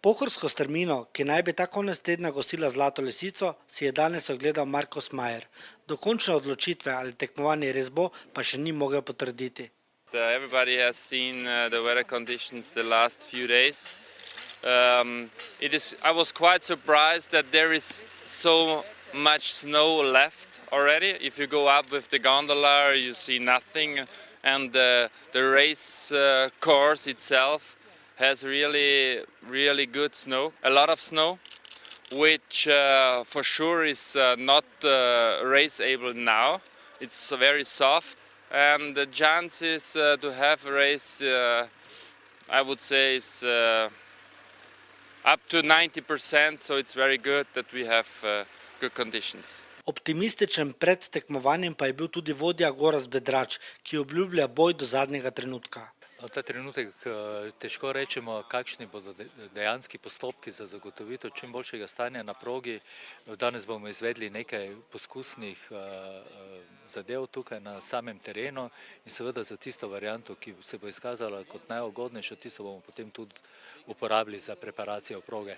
Pohorsko strmino, ki naj bi ta konec tedna gostila Zlato lisico, si je danes ogledal Markus Mayr. Dokončne odločitve ali tekmovanje res bo, pa še ni mogel potrditi. Everybody has seen the weather conditions the last few days. I was quite surprised that there is so much snow left already. If you go up with the gondola, you see nothing, and the race course itself has really good snow, a lot of snow, which for sure is not raceable now. It's very soft, and the chances to have a race, I would say, is up to 90%, so it's very good that we have good conditions. Optimističen pred tekmovanjem pa je bil tudi vodja Gorazd Bedrač, ki obljublja boj do zadnjega trenutka. Ta trenutek težko rečemo, kakšni bodo dejanski postopki za zagotovitev čim boljšega stanja na progi. Danes bomo izvedli nekaj poskusnih zadev tukaj na samem terenu in seveda za tisto varianto, ki se bo izkazala kot najugodnejša, tisto bomo potem tudi uporabili za preparacijo proge.